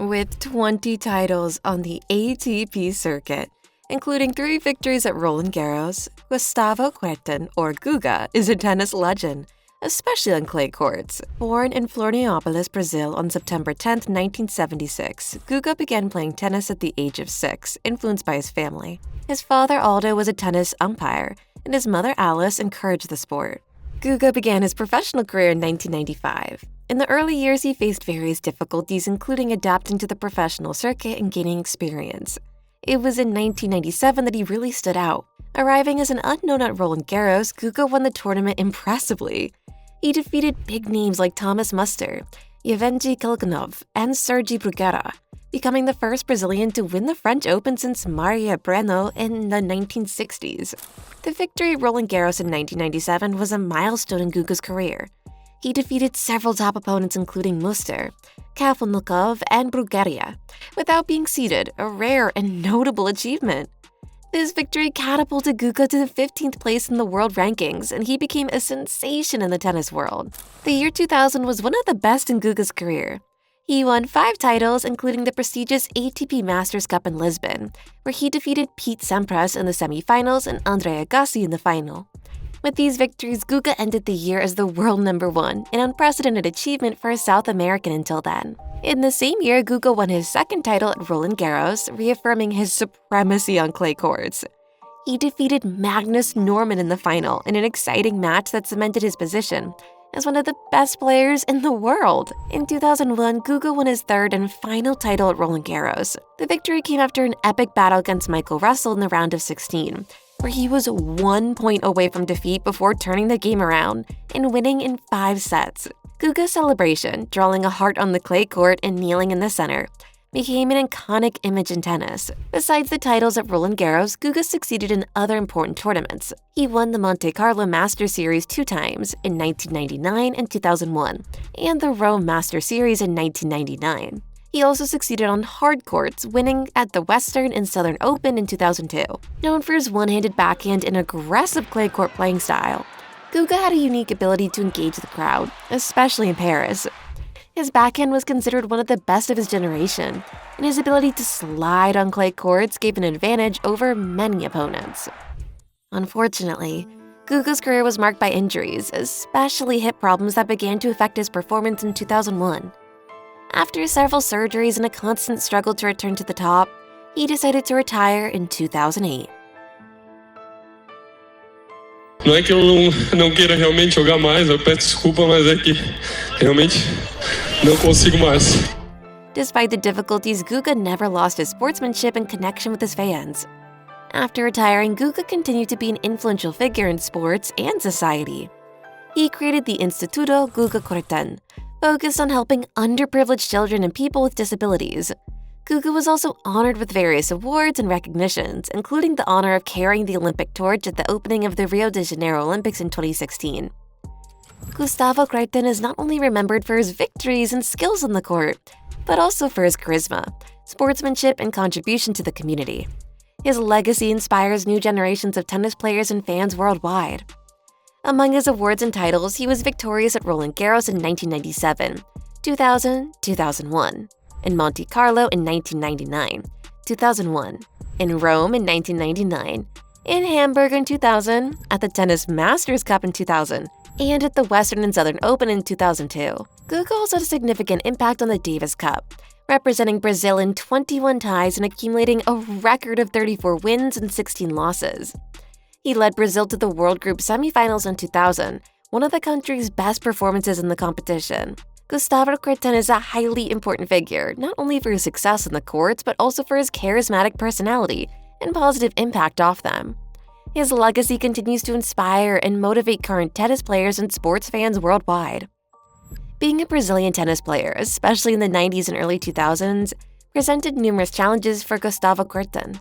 With 20 titles on the ATP circuit, including 3 victories at Roland Garros, Gustavo Kuerten, or Guga, is a tennis legend, especially on clay courts. Born in Florianópolis, Brazil on September 10, 1976, Guga began playing tennis at the age of 6, influenced by his family. His father, Aldo, was a tennis umpire, and his mother, Alice, encouraged the sport. Guga began his professional career in 1995. In the early years, he faced various difficulties, including adapting to the professional circuit and gaining experience. It was in 1997 that he really stood out. Arriving as an unknown at Roland Garros, Guga won the tournament impressively. He defeated big names like Thomas Muster, Yevgeny Kilganov, and Sergi Bruguera, becoming the first Brazilian to win the French Open since Maria Breno in the 1960s. The victory at Roland Garros in 1997 was a milestone in Guga's career. He defeated several top opponents including Muster, Kafelnikov, and Bruguera, without being seeded, a rare and notable achievement. This victory catapulted Guga to the 15th place in the world rankings, and he became a sensation in the tennis world. The year 2000 was one of the best in Guga's career. He won 5 titles, including the prestigious ATP Masters Cup in Lisbon, where he defeated Pete Sampras in the semifinals and Andre Agassi in the final. With these victories, Guga ended the year as the world #1, an unprecedented achievement for a South American until then. In the same year, Guga won his 2nd title at Roland Garros, reaffirming his supremacy on clay courts. He defeated Magnus Norman in the final in an exciting match that cemented his position as one of the best players in the world. In 2001, Guga won his 3rd and final title at Roland Garros. The victory came after an epic battle against Michael Russell in the round of 16, where he was 1 point away from defeat before turning the game around and winning in 5 sets. Guga's celebration, drawing a heart on the clay court and kneeling in the center, became an iconic image in tennis. Besides the titles at Roland Garros, Guga succeeded in other important tournaments. He won the Monte Carlo Master Series 2 times, in 1999 and 2001, and the Rome Master Series in 1999. He also succeeded on hard courts, winning at the Western and Southern Open in 2002. Known for his one-handed backhand and aggressive clay court playing style, Guga had a unique ability to engage the crowd, especially in Paris. His backhand was considered one of the best of his generation, and his ability to slide on clay courts gave an advantage over many opponents. Unfortunately, Guga's career was marked by injuries, especially hip problems that began to affect his performance in 2001. After several surgeries and a constant struggle to return to the top, he decided to retire in 2008. Não é que eu não queira realmente jogar mais, eu peço desculpa, mas é que realmente não consigo mais. Despite the difficulties, Guga never lost his sportsmanship and connection with his fans. After retiring, Guga continued to be an influential figure in sports and society. He created the Instituto Guga Kuerten, focused on helping underprivileged children and people with disabilities. Guga was also honored with various awards and recognitions, including the honor of carrying the Olympic torch at the opening of the Rio de Janeiro Olympics in 2016. Gustavo Kuerten is not only remembered for his victories and skills on the court, but also for his charisma, sportsmanship, and contribution to the community. His legacy inspires new generations of tennis players and fans worldwide. Among his awards and titles, he was victorious at Roland Garros in 1997, 2000, 2001, in Monte Carlo in 1999, 2001, in Rome in 1999, in Hamburg in 2000, at the Tennis Masters Cup in 2000, and at the Western and Southern Open in 2002. Guga also had a significant impact on the Davis Cup, representing Brazil in 21 ties and accumulating a record of 34 wins and 16 losses. He led Brazil to the World Group semifinals in 2000, one of the country's best performances in the competition. Gustavo Kuerten is a highly important figure, not only for his success in the courts, but also for his charismatic personality and positive impact off them. His legacy continues to inspire and motivate current tennis players and sports fans worldwide. Being a Brazilian tennis player, especially in the 90s and early 2000s, presented numerous challenges for Gustavo Kuerten.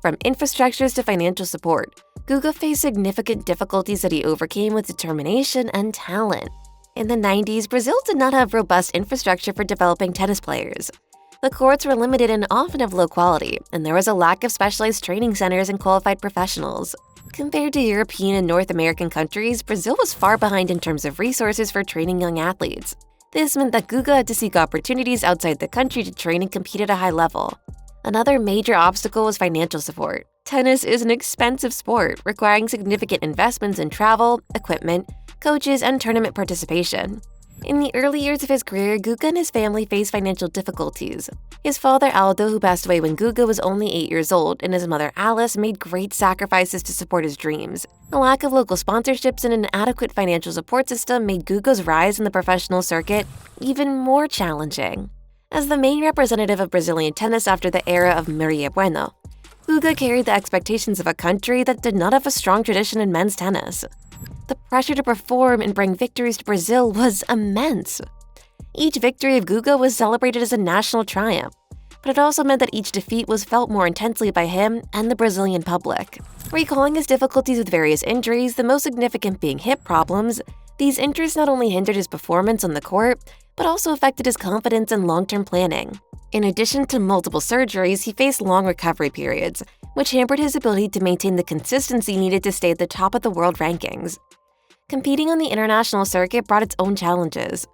From infrastructures to financial support, Guga faced significant difficulties that he overcame with determination and talent. In the 90s, Brazil did not have robust infrastructure for developing tennis players. The courts were limited and often of low quality, and there was a lack of specialized training centers and qualified professionals. Compared to European and North American countries, Brazil was far behind in terms of resources for training young athletes. This meant that Guga had to seek opportunities outside the country to train and compete at a high level. Another major obstacle was financial support. Tennis is an expensive sport, requiring significant investments in travel, equipment, coaches, and tournament participation. In the early years of his career, Guga and his family faced financial difficulties. His father Aldo, who passed away when Guga was only 8 years old, and his mother Alice made great sacrifices to support his dreams. A lack of local sponsorships and an inadequate financial support system made Guga's rise in the professional circuit even more challenging. As the main representative of Brazilian tennis after the era of Maria Bueno, Guga carried the expectations of a country that did not have a strong tradition in men's tennis. The pressure to perform and bring victories to Brazil was immense. Each victory of Guga was celebrated as a national triumph, but it also meant that each defeat was felt more intensely by him and the Brazilian public. Recalling his difficulties with various injuries, the most significant being hip problems, these injuries not only hindered his performance on the court, but also affected his confidence and long-term planning. In addition to multiple surgeries, he faced long recovery periods, which hampered his ability to maintain the consistency needed to stay at the top of the world rankings. Competing on the international circuit brought its own challenges.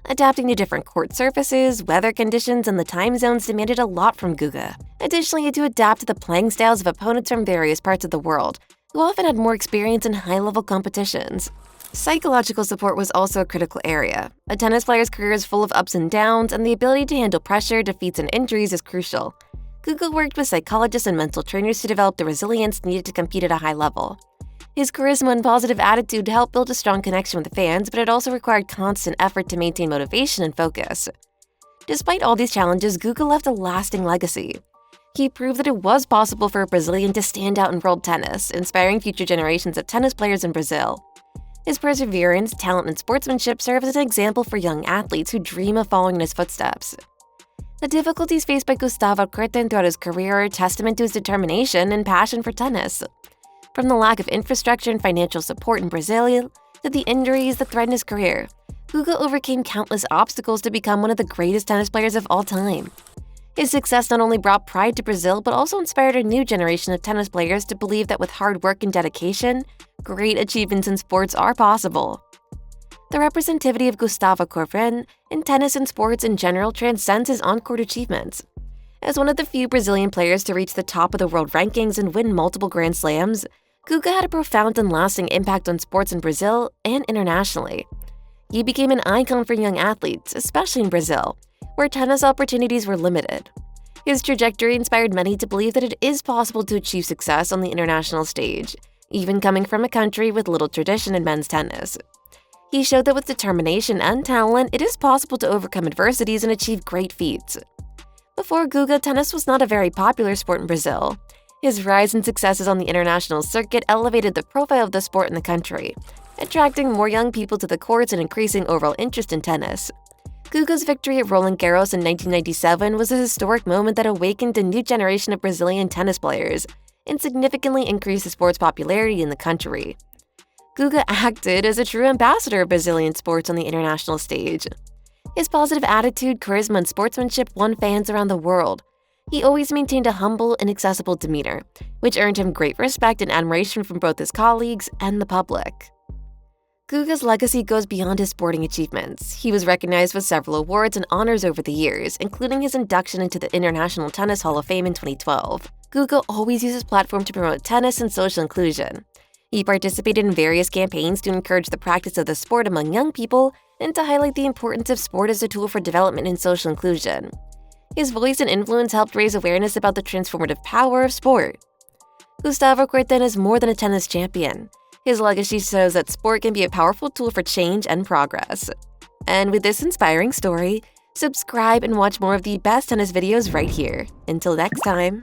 Adapting to different court surfaces, weather conditions, and the time zones demanded a lot from Guga. Additionally, he had to adapt to the playing styles of opponents from various parts of the world, who often had more experience in high-level competitions. Psychological support was also a critical area. A tennis player's career is full of ups and downs, and the ability to handle pressure, defeats, and injuries is crucial. Guga worked with psychologists and mental trainers to develop the resilience needed to compete at a high level. His charisma and positive attitude helped build a strong connection with the fans, but it also required constant effort to maintain motivation and focus. Despite all these challenges, Guga left a lasting legacy. He proved that it was possible for a Brazilian to stand out in world tennis, inspiring future generations of tennis players in Brazil. His perseverance, talent, and sportsmanship serve as an example for young athletes who dream of following in his footsteps. The difficulties faced by Gustavo Kuerten throughout his career are a testament to his determination and passion for tennis. From the lack of infrastructure and financial support in Brazil to the injuries that threatened his career, Guga overcame countless obstacles to become one of the greatest tennis players of all time. His success not only brought pride to Brazil, but also inspired a new generation of tennis players to believe that with hard work and dedication, great achievements in sports are possible. The representativity of Gustavo Kuerten in tennis and sports in general transcends his on-court achievements. As one of the few Brazilian players to reach the top of the world rankings and win multiple Grand Slams, Guga had a profound and lasting impact on sports in Brazil and internationally. He became an icon for young athletes, especially in Brazil, where tennis opportunities were limited. His trajectory inspired many to believe that it is possible to achieve success on the international stage, even coming from a country with little tradition in men's tennis. He showed that with determination and talent, it is possible to overcome adversities and achieve great feats. Before Guga, tennis was not a very popular sport in Brazil. His rise and successes on the international circuit elevated the profile of the sport in the country, attracting more young people to the courts and increasing overall interest in tennis. Guga's victory at Roland Garros in 1997 was a historic moment that awakened a new generation of Brazilian tennis players and significantly increased the sport's popularity in the country. Guga acted as a true ambassador of Brazilian sports on the international stage. His positive attitude, charisma, and sportsmanship won fans around the world. He always maintained a humble and accessible demeanor, which earned him great respect and admiration from both his colleagues and the public. Guga's legacy goes beyond his sporting achievements. He was recognized with several awards and honors over the years, including his induction into the International Tennis Hall of Fame in 2012. Guga always used his platform to promote tennis and social inclusion. He participated in various campaigns to encourage the practice of the sport among young people and to highlight the importance of sport as a tool for development and social inclusion. His voice and influence helped raise awareness about the transformative power of sport. Gustavo Kuerten is more than a tennis champion. His legacy shows that sport can be a powerful tool for change and progress. And with this inspiring story, subscribe and watch more of the best tennis videos right here. Until next time.